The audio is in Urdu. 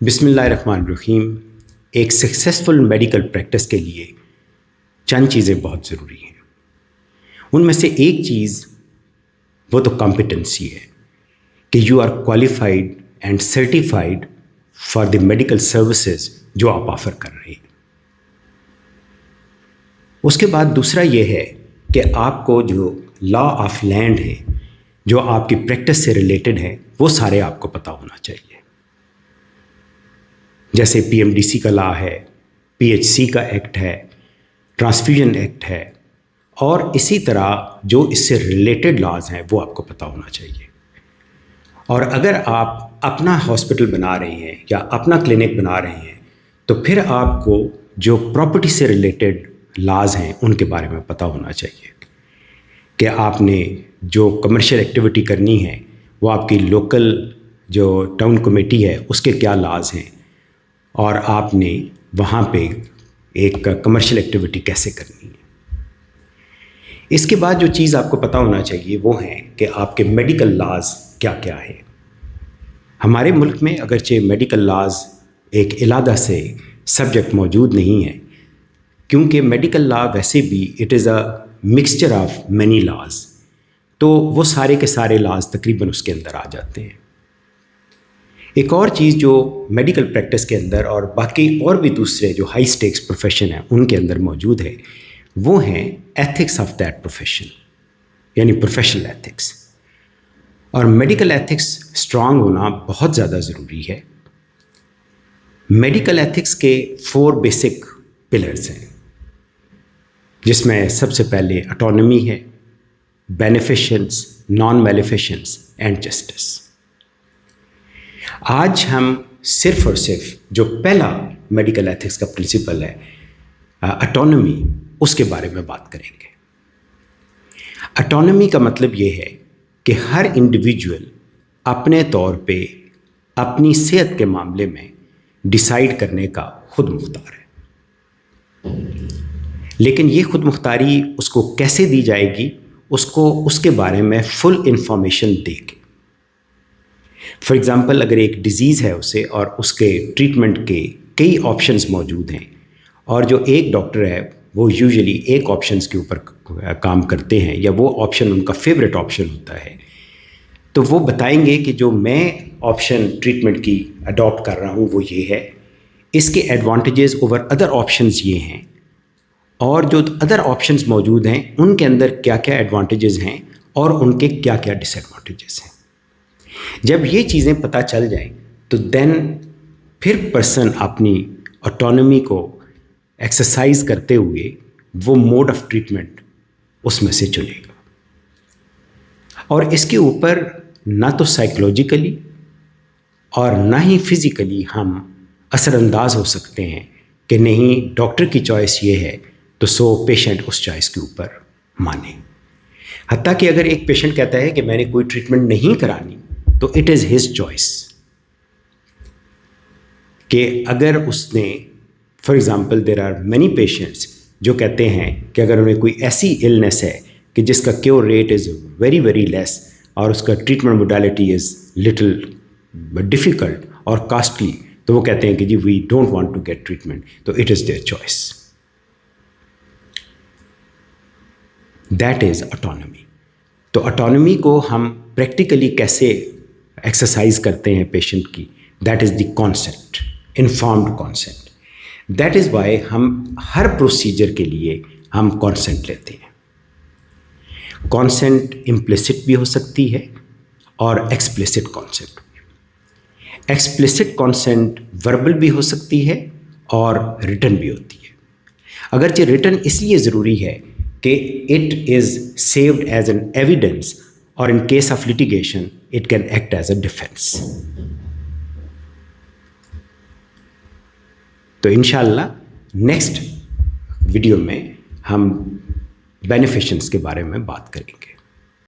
بسم اللہ الرحمن الرحیم. ایک سکسیزفل میڈیکل پریکٹس کے لیے چند چیزیں بہت ضروری ہیں. ان میں سے ایک چیز وہ تو کمپیٹنسی ہے کہ you are qualified and certified for the medical services جو آپ آفر کر رہے ہیں. اس کے بعد دوسرا یہ ہے کہ آپ کو جو لا آف لینڈ ہے جو آپ کی پریکٹس سے ریلیٹڈ ہے وہ سارے آپ کو پتہ ہونا چاہیے. جیسے پی ایم ڈی سی کا لا ہے, پی ایچ سی کا ایکٹ ہے, ٹرانسفیوژن ایکٹ ہے, اور اسی طرح جو اس سے ریلیٹڈ لاز ہیں وہ آپ کو پتہ ہونا چاہیے. اور اگر آپ اپنا ہاسپٹل بنا رہے ہیں یا اپنا کلینک بنا رہے ہیں تو پھر آپ کو جو پراپرٹی سے ریلیٹڈ لاز ہیں ان کے بارے میں پتہ ہونا چاہیے کہ آپ نے جو کمرشل ایکٹیویٹی کرنی ہے وہ آپ کی لوکل جو ٹاؤن کمیٹی ہے اس کے کیا لاز ہیں, اور آپ نے وہاں پہ ایک کمرشل ایکٹیویٹی کیسے کرنی ہے. اس کے بعد جو چیز آپ کو پتہ ہونا چاہیے وہ ہیں کہ آپ کے میڈیکل لاز کیا کیا ہے. ہمارے ملک میں اگرچہ میڈیکل لاز ایک علیحدہ سے سبجیکٹ موجود نہیں ہے, کیونکہ میڈیکل لا ویسے بھی it is a mixture of many laws, تو وہ سارے کے سارے لاز تقریباً اس کے اندر آ جاتے ہیں. ایک اور چیز جو میڈیکل پریکٹس کے اندر اور باقی اور بھی دوسرے جو ہائی سٹیکس پروفیشن ہیں ان کے اندر موجود ہے وہ ہیں ایتھکس آف دیٹ پروفیشن, یعنی پروفیشنل ایتھکس. اور میڈیکل ایتھکس اسٹرانگ ہونا بہت زیادہ ضروری ہے. میڈیکل ایتھکس کے 4 بیسک پلرز ہیں جس میں سب سے پہلے اٹانومی ہے, بینیفیشنس, نان میلیفیشنس اینڈ جسٹس. آج ہم صرف اور صرف جو پہلا میڈیکل ایتھکس کا پرنسپل ہے اٹانومی, اس کے بارے میں بات کریں گے. اٹانومی کا مطلب یہ ہے کہ ہر انڈیویجول اپنے طور پہ اپنی صحت کے معاملے میں ڈیسائیڈ کرنے کا خود مختار ہے. لیکن یہ خود مختاری اس کو کیسے دی جائے گی, اس کو اس کے بارے میں فل انفارمیشن دے کے. فار ایگزامپل اگر ایک ڈیزیز ہے اسے اور اس کے ٹریٹمنٹ کے کئی آپشنز موجود ہیں, اور جو ایک ڈاکٹر ہے وہ یوزلی ایک آپشنز کے اوپر کام کرتے ہیں یا وہ آپشن ان کا فیوریٹ آپشن ہوتا ہے, تو وہ بتائیں گے کہ جو میں آپشن ٹریٹمنٹ کی اڈاپٹ کر رہا ہوں وہ یہ ہے, اس کے ایڈوانٹیجز اوور ادر آپشنز یہ ہیں, اور جو ادر آپشنز موجود ہیں ان کے اندر کیا کیا ایڈوانٹیجز ہیں اور ان کے کیا کیا ڈس ایڈوانٹیجز ہیں. جب یہ چیزیں پتہ چل جائیں تو دین پھر پرسن اپنی آٹونومی کو ایکسرسائز کرتے ہوئے وہ موڈ آف ٹریٹمنٹ اس میں سے چنے گا. اور اس کے اوپر نہ تو سائیکولوجیکلی اور نہ ہی فزیکلی ہم اثر انداز ہو سکتے ہیں کہ نہیں ڈاکٹر کی چوائس یہ ہے تو سو پیشنٹ اس چوائس کے اوپر مانے. حتیٰ کہ اگر ایک پیشنٹ کہتا ہے کہ میں نے کوئی ٹریٹمنٹ نہیں کرانی تو اٹ از ہز چوائس, کہ اگر اس نے for example there are many patients جو کہتے ہیں کہ اگر انہیں کوئی ایسی النس ہے کہ جس کا cure rate is very very less اور اس کا treatment modality is little difficult اور کاسٹلی, تو وہ کہتے ہیں کہ جی we don't want to get treatment, تو it is their choice. That is autonomy. تو اٹانومی کو ہم پریکٹیکلی کیسے ایکسرسائز کرتے ہیں پیشنٹ کی, that is the consent, informed consent. That is why ہم ہر پروسیجر کے لیے ہم کانسنٹ لیتے ہیں. کانسنٹ امپلیسٹ بھی ہو سکتی ہے اور explicit consent. Explicit consent verbal بھی ہو سکتی ہے اور ریٹن بھی ہوتی ہے. اگرچہ ریٹن اس لیے ضروری ہے کہ it is saved as an evidence, اور in case of litigation it can act as a defense. تو انشاءاللہ نیکسٹ ویڈیو میں ہم بینیفیشنس کے بارے میں بات کریں گے.